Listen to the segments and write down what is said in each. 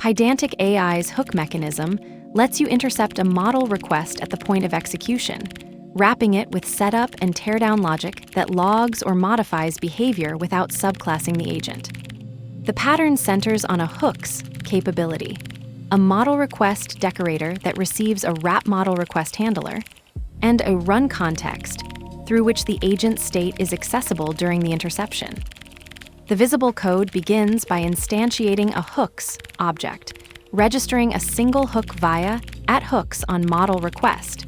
Pydantic AI's hook mechanism lets you intercept a model request at the point of execution, wrapping it with setup and teardown logic that logs or modifies behavior without subclassing the agent. The pattern centers on a hooks capability, a model request decorator that receives a WrapModelRequestHandler, and a RunContext through which the agent's state is accessible during the interception. The visible code begins by instantiating a hooks object, registering a single hook via @hooks on model request,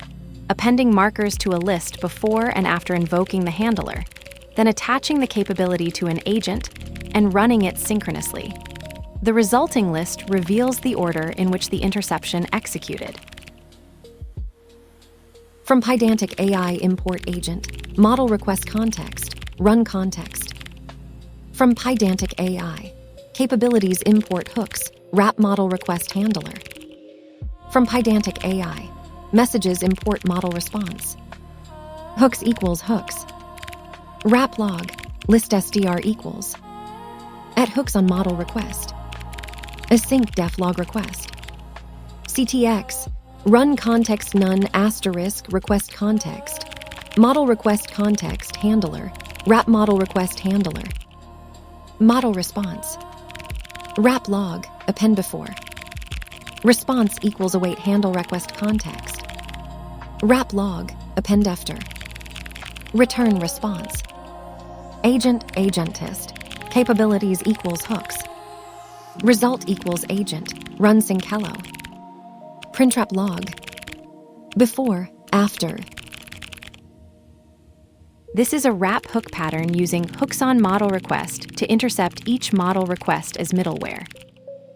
appending markers to a list before and after invoking the handler, then attaching the capability to an agent and running it synchronously. The resulting list reveals the order in which the interception executed. From Pydantic AI import agent, model request context, RunContext. From Pydantic AI, capabilities import hooks, WrapModelRequestHandler. From Pydantic AI, messages import ModelResponse. Hooks equals hooks. WrapLog, list SDR equals. @hooks on model request. Async def log request. CTX, RunContext none * request context. Model request context handler, WrapModelRequestHandler. ModelResponse. WrapLog, append before. Response equals await handle request context. WrapLog, append after. Return response. Agentist, capabilities equals hooks. Result equals agent, run sync hello. Printwrap log. Before, after. This is a wrap hook pattern using hooks on model request to intercept each model request as middleware.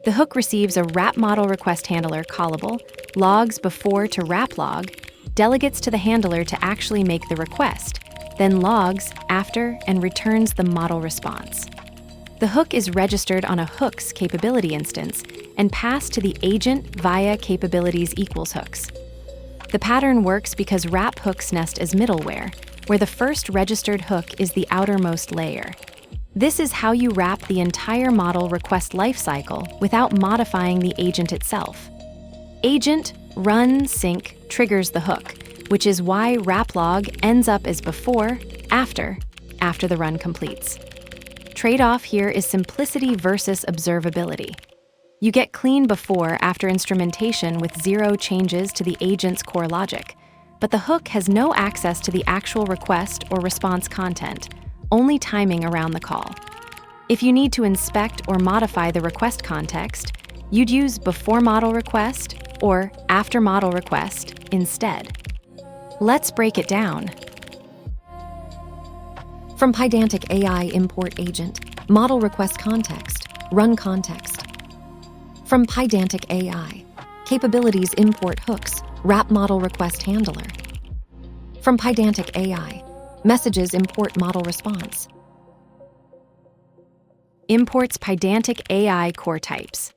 The hook receives a WrapModelRequestHandler callable, logs before to WrapLog, delegates to the handler to actually make the request, then logs after and returns the model response. The hook is registered on a hooks capability instance and passed to the agent via capabilities equals hooks. The pattern works because wrap hooks nest as middleware, where the first registered hook is the outermost layer. This is how you wrap the entire model request lifecycle without modifying the agent itself. Agent run sync triggers the hook, which is why WrapLog ends up as before, after the run completes. Trade-off here is simplicity versus observability. You get clean before after instrumentation with zero changes to the agent's core logic, but the hook has no access to the actual request or response content, only timing around the call. If you need to inspect or modify the request context, you'd use before model request or after model request instead. Let's break it down. From Pydantic AI import agent, model request context, RunContext. From Pydantic AI, capabilities import hooks, WrapModelRequestHandler. From Pydantic AI, messages import model response. Imports Pydantic AI core types.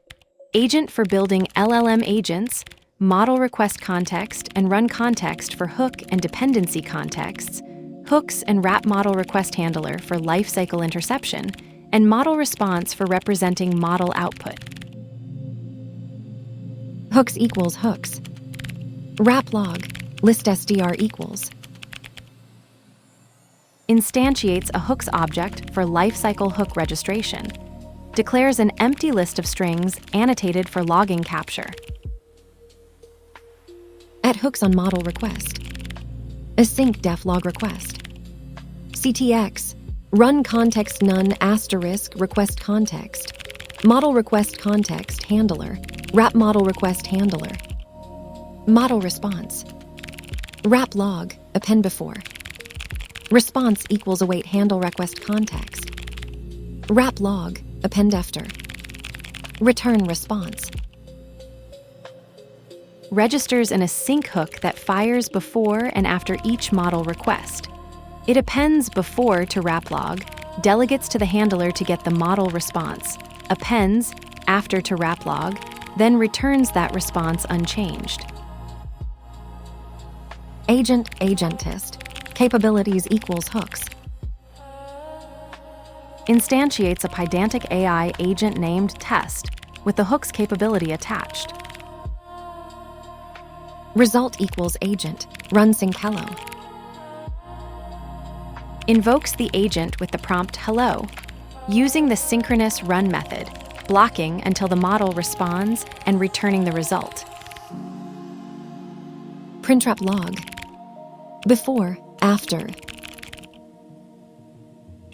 Agent for building LLM agents, model request context and RunContext for hook and dependency contexts, hooks and WrapModelRequestHandler for lifecycle interception, and ModelResponse for representing model output. Hooks equals hooks. WrapLog, list SDR equals. Instantiates a hooks object for lifecycle hook registration. Declares an empty list of strings annotated for logging capture. @hooks on model request. Async def log request. CTX, RunContext none * request context. Model request context handler, WrapModelRequestHandler. ModelResponse. WrapLog, append before. Response equals await handle request context. WrapLog, append after. Return response. Registers an async hook that fires before and after each model request. It appends before to WrapLog, delegates to the handler to get the model response, appends after to WrapLog, then returns that response unchanged. Agentist, capabilities equals hooks. Instantiates a Pydantic AI agent named test, with the hook's capability attached. Result equals agent, RunSync hello. Invokes the agent with the prompt hello, using the synchronous run method, blocking until the model responds and returning the result. Print log. Before, after.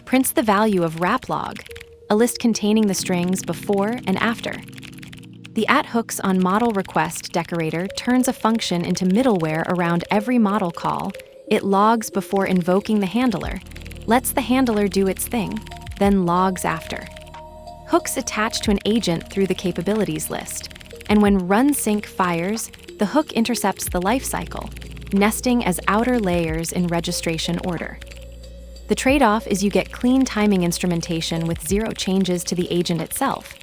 Prints the value of WrapLog, a list containing the strings before and after. The @hooks on model request decorator turns a function into middleware around every model call. It logs before invoking the handler, lets the handler do its thing, then logs after. Hooks attach to an agent through the capabilities list, and when RunSync fires, the hook intercepts the lifecycle, nesting as outer layers in registration order. The trade-off is you get clean timing instrumentation with zero changes to the agent itself,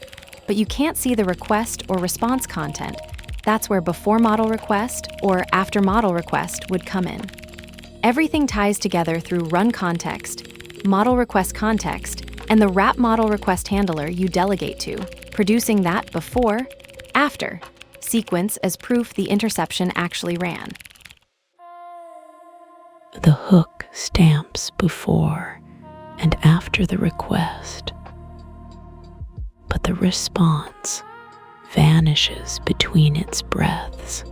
but you can't see the request or response content. That's where before model request or after model request would come in. Everything ties together through RunContext, model request context, and the WrapModelRequestHandler you delegate to, producing that before, after sequence as proof the interception actually ran. The hook stamps before and after the request, but the response vanishes between its breaths.